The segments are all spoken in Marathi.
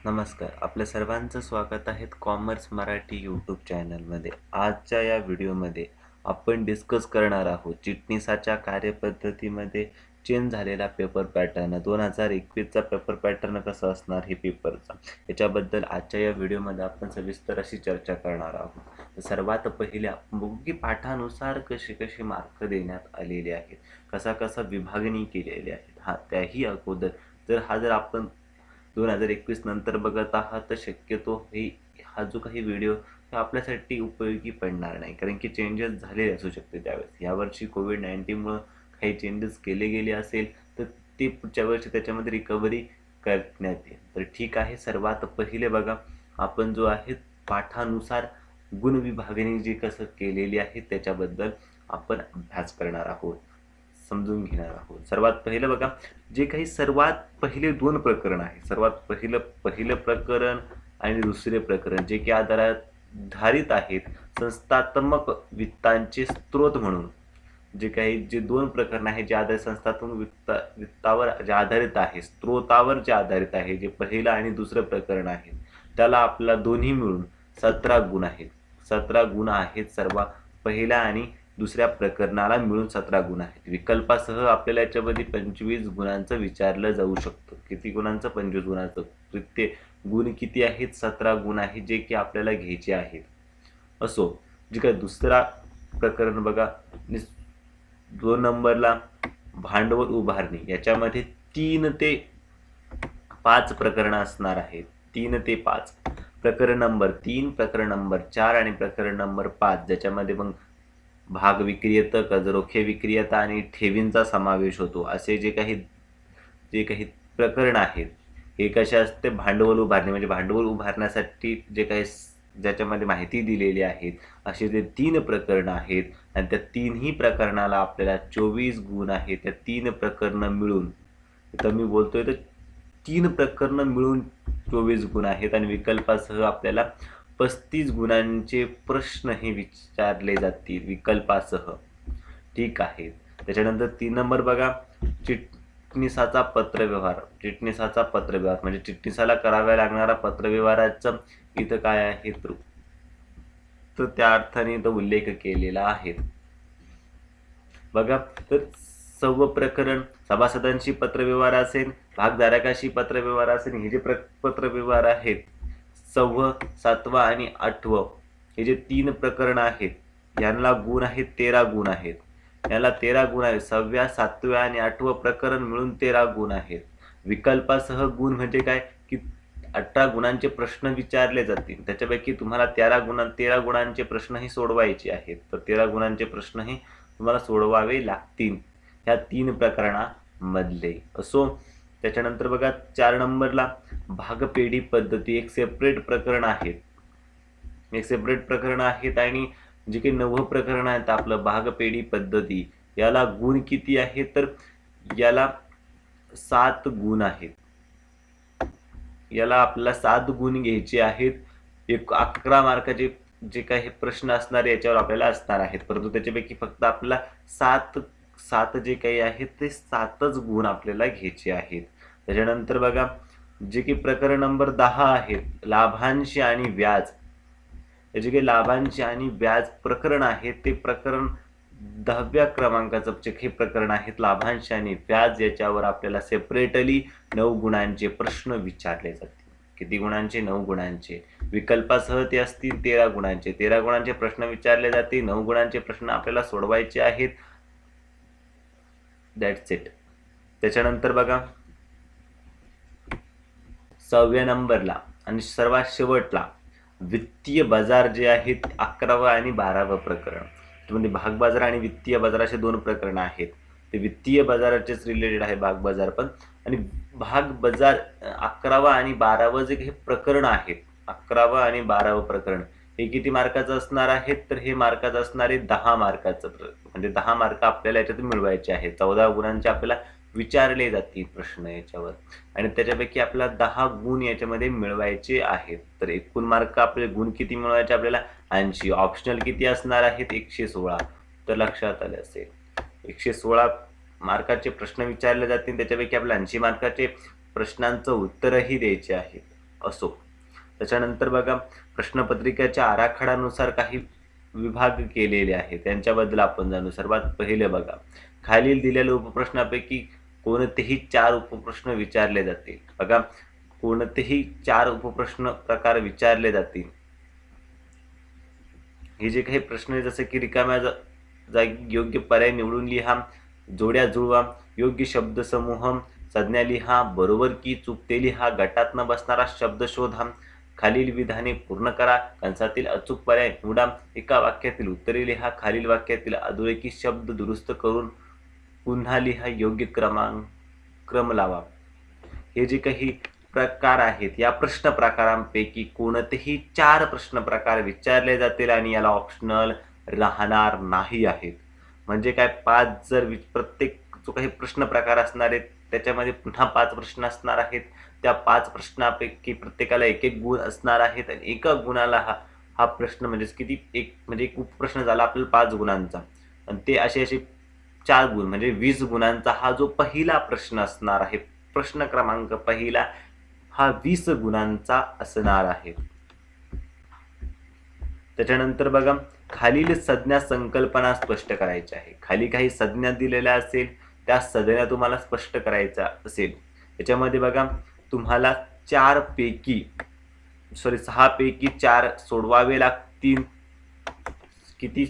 नमस्कार, आपल्या सर्वांचं स्वागत आहे कॉमर्स मराठी यूट्यूब चॅनलमध्ये. आजच्या या व्हिडिओमध्ये आपण डिस्कस करणार आहोत चिटणीसाच्या कार्यपद्धतीमध्ये चेंज झालेला पेपर पॅटर्न 2021चा पेपर पॅटर्न कसा असणार हे पेपरचा, याच्याबद्दल आजच्या या व्हिडिओमध्ये आपण सविस्तर अशी चर्चा करणार आहोत. तर सर्वात पहिले आपण बघू की पाठानुसार कसे कसे मार्क देण्यात आलेले आहेत, कसा कसा विभागणी केलेली आहे. त्याही अगोदर जर आपण 2021 नंतर बघत आहात तर शक्यतो हा जो काही व्हिडिओ आपल्यासाठी उपयोगी पडणार नाही, कारण की चेंजेस झालेले असू शकते त्यावेळेस. यावर्षी कोविड-19मुळे काही चेंजेस केले गेले असेल तर ते पुढच्या वर्षी त्याच्यामध्ये रिकव्हरी करण्यात येईल. तर ठीक आहे, सर्वात पहिले बघा, आपण जो आहे पाठानुसार गुण विभागणी जी कसं केलेली आहे त्याच्याबद्दल आपण अभ्यास करणार आहोत, समजून घेणार आहोत. सर्वात पहिलं बघा, जे काही सर्वात पहिले दोन प्रकरण आहे, सर्वात पहिलं प्रकरण आणि दुसरे प्रकरण जे की आधारित आहेत संस्थात्मक वित्तांचे स्त्रोत म्हणून. जे दोन प्रकरण आहे जे संस्थात्मक वित्तावर जे आधारित आहे, स्त्रोतावर जे आधारित आहे, जे पहिलं आणि दुसरं प्रकरण आहे त्याला आपला दोन्ही मिळून 17 गुण आहेत. 17 गुण आहेत. सर्व पहिल्या आणि दुसऱ्या प्रकरणाला मिळून 17 गुण आहेत. विकल्पासह आपल्याला याच्यामध्ये 25 गुणांचं विचारलं जाऊ शकतं. किती गुणांचं? 25 गुणांचं. ते गुण किती आहेत? 17 गुण आहेत, जे की आपल्याला घ्यायचे आहेत. असो, जे काय दुसरा प्रकरण बघा, 2 नंबरला भांडवल उभारणी, याच्यामध्ये 3 ते 5 प्रकरणं असणार आहेत. 3 ते 5. प्रकरण नंबर 3, प्रकरण नंबर 4 आणि प्रकरण नंबर 5, ज्याच्यामध्ये मग भाग विक्रियता, कर्जरोखे विक्रियता आणि ठेवींचा समावेश होतो. असे जे काही प्रकरण आहेत हे कसे असते? भांडवल उभारणी, म्हणजे भांडवल उभारण्यासाठी ज्याच्यामध्ये माहिती दिलेली आहे असे ते 3 प्रकरणं आहेत. आणि त्या 3ही प्रकरणाला आपल्याला 24 गुण आहेत. त्या 3 प्रकरणं मिळून, तर मी बोलतोय तर 3 प्रकरणं मिळून 24 गुण आहेत. आणि विकल्पासह आपल्याला 35 गुणांचे प्रश्न हे विचारले जातील विकल्पासह. ठीक आहे. त्याच्यानंतर 3 नंबर बघा, चिटणीसाचा पत्रव्यवहार. चिटणीसाचा पत्रव्यवहार म्हणजे चिटणीसाला कराव्या लागणारा पत्रव्यवहाराचा इथं काय आहे तर त्या अर्थाने इथं उल्लेख केलेला आहे. बघा, तर 6 प्रकरण सभासदांशी पत्रव्यवहार असेल, भागधारकाशी पत्रव्यवहार असेल. हे जे पत्रव्यवहार आहेत 6, 7 आणि 8 हे जे 3 प्रकरण आहेत यांना गुण आहेत 13 गुण आहेत. याला 13 गुण आहेत. 6व्या, 7व्या आणि 8वं प्रकरण मिळून 13 गुण आहेत. विकल्पासह गुण म्हणजे काय की 18 गुणांचे प्रश्न विचारले जातील. त्याच्यापैकी तुम्हाला 13 गुणांचे प्रश्नही सोडवायचे आहेत. तर 13 गुणांचे प्रश्नही तुम्हाला सोडवावे लागतील ह्या 3 प्रकरणामधले. असो, त्याच्यानंतर बघा 4 नंबरला भागपेढी पद्धती. एक सेपरेट प्रकरण आहेत आणि जे काही 9 प्रकरण आहेत आपलं भागपेढी पद्धती, याला गुण किती आहेत तर याला 7 गुण आहेत. याला आपल्याला 7 गुण घ्यायचे आहेत. 11 मार्काचे जे काही प्रश्न असणार याच्यावर आपल्याला असणार आहेत, परंतु त्याच्यापैकी फक्त आपल्याला 7 जे काही आहेत ते 7च गुण आपल्याला घ्यायचे आहेत. त्याच्यानंतर बघा, जे की प्रकरण नंबर 10 आहे, लाभांश आणि व्याज. हे जे काही लाभांश आणि व्याज प्रकरण आहे ते प्रकरण 10व्या क्रमांकाचं हे प्रकरण आहेत. लाभांश आणि व्याज याच्यावर आपल्याला सेपरेटली 9 गुणांचे प्रश्न विचारले जातील. किती गुणांचे? 9 गुणांचे. विकल्पासह ते असतील 13 गुणांचे. 13 गुणांचे प्रश्न विचारले जातील. 9 गुणांचे प्रश्न आपल्याला सोडवायचे आहेत. That's it. त्याच्यानंतर बघा 6व्या नंबरला आणि सर्वात शेवटला वित्तीय बाजार जे आहेत 11वं आणि 12वं प्रकरण. म्हणजे भाग बाजार आणि वित्तीय बाजार असे 2 प्रकरण आहेत. ते वित्तीय बाजाराचेच रिलेटेड आहे भाग बाजार पण. आणि भाग बाजार 11वं आणि 12वं जे काही प्रकरण आहेत, 11वं आणि 12वं प्रकरण हे किती मार्काचं असणार आहे तर हे मार्काचं असणार आहे 10 मार्काचं. म्हणजे 10 मार्क आपल्याला याच्यातून मिळवायचे आहेत. 14 गुणांचे आपल्याला विचारले जातील प्रश्न याच्यावर आणि त्याच्यापैकी आपल्याला 10 गुण याच्यामध्ये मिळवायचे आहेत. तर एकूण मार्क आपले गुण किती मिळवायचे आपल्याला? 80. ऑप्शनल किती असणार आहेत? 116. तर लक्षात आले असेल 116 मार्काचे प्रश्न विचारले जातील, त्याच्यापैकी आपल्याला 80 मार्काचे प्रश्नांचं उत्तरही द्यायचे आहेत असो. त्याच्यानंतर बघा, प्रश्नपत्रिकेच्या आराखड्यानुसार काही विभाग केलेले आहेत, त्यांच्याबद्दल आपण जाणू. सर्वात पहिले बघा, खालील दिलेल्या उपप्रश्नापैकी कोणतेही 4 उपप्रश्न विचारले जातील. बघा, कोणतेही 4 उपप्रश्न प्रकार विचारले जातील. हे जे काही प्रश्न आहे, जसे की रिकाम्या जागी योग्य पर्याय निवडून लिहा, जोड्या जुळवा, योग्य शब्दसमूह, संज्ञा लिहा, बरोबर की चूक ते लिहा, गटात न बसणारा शब्द शोधा, खालील विधाने पूर्ण करा, कंसातील अचूक पर्याय निवडा, एका वाक्यातील उत्तरे लिहा, खालील वाक्यातील अधोरेखित शब्द दुरुस्त करून पुन्हा लिहा, योग्य क्रम लावा. हे जे काही प्रकार आहेत, या प्रश्न प्रकारांपैकी कोणतेही 4 प्रश्न प्रकार विचारले जातील आणि याला ऑप्शनल राहणार नाही आहेत. म्हणजे काय, 5 जर प्रत्येक जो काही प्रश्न प्रकार असणार आहेत त्याच्यामध्ये पुन्हा 5 प्रश्न असणार आहेत. त्या 5 प्रश्नापैकी प्रत्येकाला 1-1 गुण असणार आहेत आणि एका गुणाला हा प्रश्न म्हणजे किती, एक उपप्रश्न झाला आपल्याला 5 गुणांचा, आणि ते असे 4 गुण म्हणजे 20 गुणांचा हा जो पहिला प्रश्न असणार आहे, प्रश्न क्रमांक पहिला हा 20 गुणांचा असणार आहे. त्याच्यानंतर बघा, खालील संज्ञा संकल्पना स्पष्ट करायची आहे. खाली काही संज्ञा दिलेल्या असेल, त्या संज्ञा तुम्हाला स्पष्ट करायच्या असेल. याच्यामध्ये बघा, तुम्हाला 6 पैकी 4 सोडवावे लागतील. किती?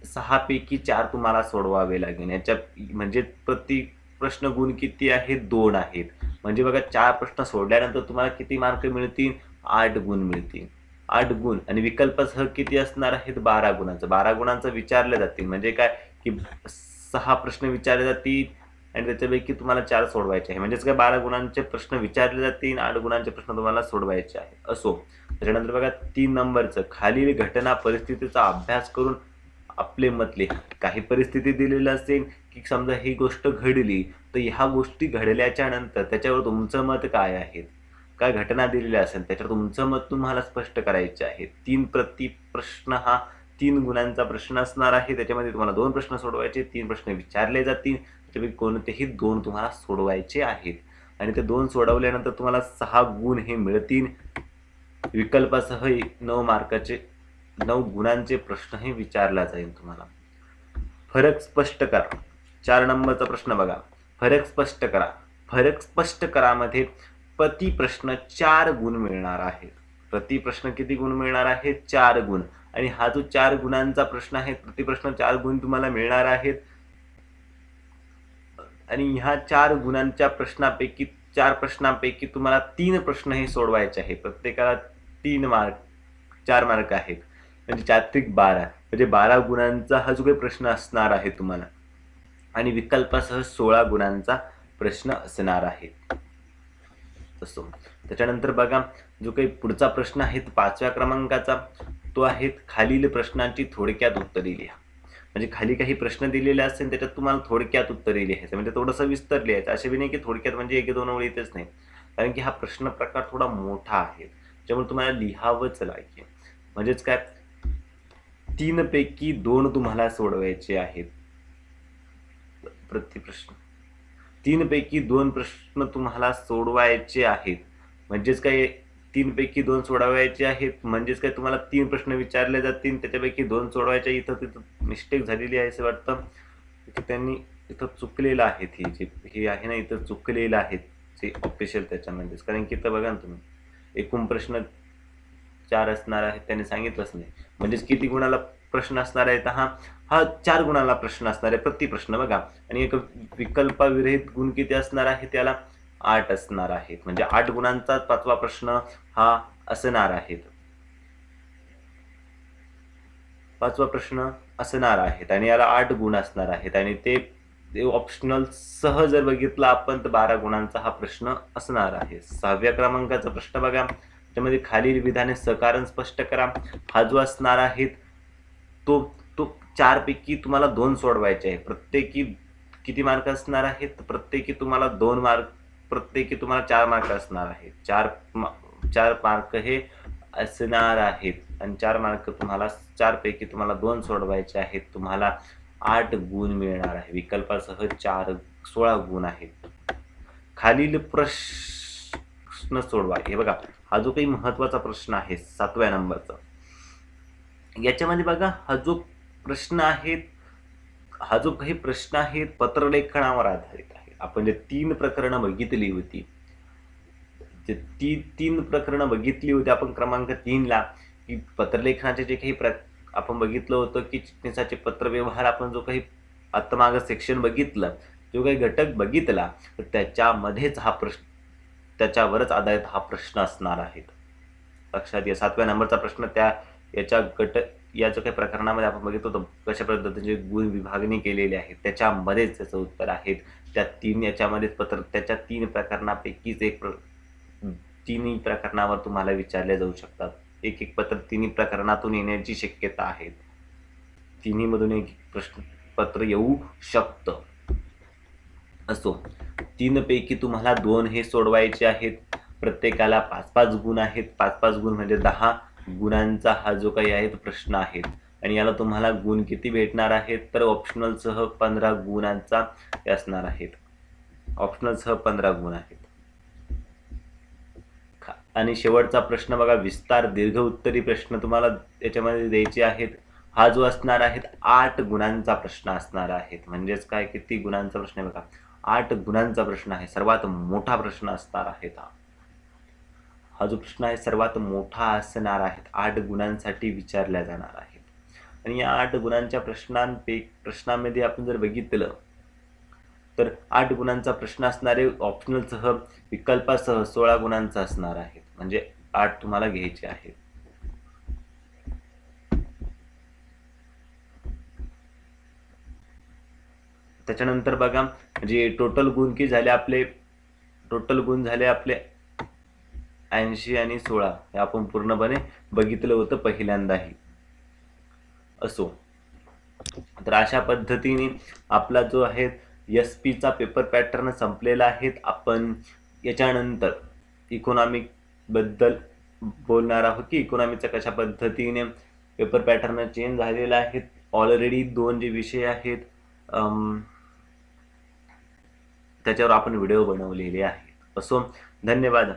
6 पैकी 4 तुम्हाला सोडवावे लागेल. याच्या म्हणजे प्रति प्रश्न गुण किती आहेत? 2 आहेत. म्हणजे बघा, 4 प्रश्न सोडल्यानंतर तुम्हाला किती मार्क मिळतील? 8 गुण मिळतील. 8 गुण आणि विकल्पसह किती असणार आहेत? 12 गुणांचं. 12 गुणांचं विचारले जातील. म्हणजे काय की 6 प्रश्न विचारले जातील आणि त्याच्यापैकी तुम्हाला 4 सोडवायचे आहे. म्हणजेच काय, 12 गुणांचे प्रश्न विचारले जातील, 8 गुणांचे प्रश्न तुम्हाला सोडवायचे आहे असो. त्याच्यानंतर बघा, 3 नंबरचं, खालील घटना परिस्थितीचा अभ्यास करून आपले मत लिहा. काही परिस्थिती दिलेली असेल की समजा ही गोष्ट घडली, तर ह्या गोष्टी घडल्याच्या नंतर त्याच्यावर तुमचं मत काय आहे, काय घटना दिलेली असेल त्याच्यावर तुमचं मत तुम्हाला स्पष्ट करायचे आहे. 3 प्रति प्रश्न हा 3 गुणांचा प्रश्न असणार आहे. त्याच्यामध्ये तुम्हाला 2 प्रश्न सोडवायचे, 3 प्रश्न विचारले जातील, त्याच्यापैकी कोणतेही 2 तुम्हाला सोडवायचे आहेत आणि ते 2 सोडवल्यानंतर तुम्हाला 6 गुण हे मिळतील. विकल्पासह 9 गुणांचे प्रश्नही विचारला जाईल तुम्हाला. फरक स्पष्ट करा. 4 नंबरचा प्रश्न बघा, फरक स्पष्ट करा. फरक स्पष्ट करामध्ये प्रति प्रश्न 4 गुण मिळणार आहेत. प्रति प्रश्न किती गुण मिळणार आहेत? 4 गुण. आणि हा जो 4 गुणांचा प्रश्न आहे, प्रति प्रश्न 4 गुण तुम्हाला मिळणार आहेत. आणि ह्या 4 गुणांच्या प्रश्नापैकी 4 प्रश्नांपैकी तुम्हाला 3 प्रश्न हे सोडवायचे आहे. प्रत्येकाला 4 मार्क आहेत. म्हणजे 4-12 म्हणजे 12 गुणांचा हा जो काही प्रश्न असणार आहे तुम्हाला, आणि विकल्पासह 16 गुणांचा प्रश्न असणार आहे असो. त्याच्यानंतर बघा, जो काही पुढचा प्रश्न आहे 5व्या क्रमांकाचा, तो आहे खालील प्रश्नांची थोडक्यात उत्तरे लिहा. म्हणजे खाली काही प्रश्न दिलेले असतील, त्याच्यात तुम्हाला थोडक्यात उत्तरे लिहायचं. म्हणजे थोडंसं विस्तार लिहायचं. असे बी नाही की थोडक्यात म्हणजे 1-2 ओळीतच नाही, कारण की हा प्रश्न प्रकार थोडा मोठा आहे, त्यामुळे तुम्हाला लिहावंच लागेल. म्हणजेच काय, 3 पैकी 2 तुम्हाला सोडवायचे आहेत. प्रति प्रश्न 3 पैकी 2 प्रश्न तुम्हाला सोडवायचे आहेत. म्हणजेच काय, 3 पैकी 2 सोडवायचे आहेत. म्हणजेच काय, तुम्हाला 3 प्रश्न विचारले जातील, त्याच्यापैकी 2 सोडवायचे. तिथं मिस्टेक झालेली आहे असं वाटतं, की त्यांनी इथं चुकलेलं आहे. हे आहे ना, इथं चुकलेलं आहे जे ऑफिशियल त्याच्यामध्येच. कारण की इथं बघा ना तुम्ही, एकूण प्रश्न 4 असणार आहेत, त्यांनी सांगितलंच नाही. म्हणजेच किती गुणाला प्रश्न असणार आहे? हा 4 गुणाला प्रश्न असणार आहे प्रति प्रश्न बघा. आणि एक विकल्पाविरहित गुण किती असणार आहे? त्याला 8 असणार आहेत. म्हणजे 8 गुणांचा 5वा प्रश्न हा असणार आहे. 5वा प्रश्न असणार आहेत आणि याला 8 गुण असणार आहेत. आणि ते ऑप्शनल सह जर बघितलं आपण तर 12 गुणांचा हा प्रश्न असणार आहे. 6व्या क्रमांकाचा प्रश्न बघा, त्यामध्ये खालील विधाने सकारण स्पष्ट करा. हा जो असणार आहे तो 4 पैकी तुम्हाला 2 सोडवायचे आहे. प्रत्येकी किती मार्क असणार आहेत? प्रत्येकी तुम्हाला 2 मार्क, प्रत्येकी तुम्हाला 4 मार्क असणार आहेत. 4 मार्क हे असणार आहेत आणि 4 मार्क तुम्हाला 4 पैकी तुम्हाला 2 सोडवायचे आहेत. तुम्हाला 8 गुण मिळणार आहे. विकल्पासह 16 गुण आहेत. खालील प्रश्न सोडवा. हे बघा, हा जो काही महत्वाचा प्रश्न आहे 7व्या नंबरचा, याच्यामध्ये बघा हा जो काही प्रश्न आहे पत्रलेखनावर आधारित आहे. आपण जे 3 प्रकरणं बघितली होती, जे तीन प्रकरणं बघितली होती आपण क्रमांक 3 ला, की पत्रलेखनाचे जे काही आपण बघितलं होतं की चिटणीसाचे पत्रव्यवहार, आपण जो काही आता मागं सेक्शन बघितलं, जो काही घटक बघितला, तर त्याच्यामध्येच हा प्रश्न, त्याच्यावरच आधारित हा प्रश्न असणार आहे. लक्षात घ्या, 7व्या नंबरचा प्रश्न या जो काही प्रकरणामध्ये आपण बघितलं होतं कशा पद्धतीने गुण विभागणी केलेली आहे, त्याच्यामध्येच त्याचं उत्तर आहे. त्याच्या 3 प्रकरणापैकीच तिन्ही प्रकरणावर तुम्हाला विचारले जाऊ शकतात. एक पत्र तिन्ही प्रकरणातून येण्याची शक्यता आहे. तिन्ही मधून एक प्रश्न पत्र येऊ शकतं. असो, 3 पैकी तुम्हाला 2 हे सोडवायचे आहेत. प्रत्येकाला 5-5 गुण आहेत. 5-5 गुण म्हणजे 10 गुणांचा हा जो काही आहे तो प्रश्न आहे. आणि याला तुम्हाला गुण किती भेटणार आहेत, तर ऑप्शनलसह 15 गुणांचा असणार आहेत. ऑप्शनलसह 15 गुण आहेत. आणि शेवटचा प्रश्न बघा, विस्तार दीर्घ उत्तरी प्रश्न तुम्हाला याच्यामध्ये द्यायचे आहेत. हा जो असणार आहे 8 गुणांचा प्रश्न असणार आहे. म्हणजेच काय, किती गुणांचा प्रश्न आहे बघा, 8 गुणांचा प्रश्न आहे. सर्वात मोठा प्रश्न असणार आहे. हा जो प्रश्न आहे सर्वात मोठा असणार आहे. 8 गुणांसाठी विचारला जाणार आहे. आणि या 8 गुणांच्या प्रश्नांमध्ये आपण जर बघितलं तर 8 गुणांचा प्रश्न असणारे ऑप्शनलसह विकल्पासह 16 गुणांचा असणार आहे. म्हणजे 8 तुम्हाला घ्यायचे आहेत. त्याच्यानंतर बघा, जे टोटल गुण झाले आपले 80 आणि 16, हे आपण पूर्णपणे बघितलं होतं पहिल्यांदाही. असो, तर अशा पद्धतीने आपला जो आहे SP चा पेपर पॅटर्न संपलेला आहे. आपण याच्यानंतर इकॉनॉमिक बद्दल बोलणार आहोत की इकॉनॉमीचा कशा पद्धतीने पेपर पॅटर्न चेंज झालेला आहे. ऑलरेडी 2 जे विषय आहेत त्याच्यावर आपण व्हिडिओ बनवलेले आहेत. असो, धन्यवाद.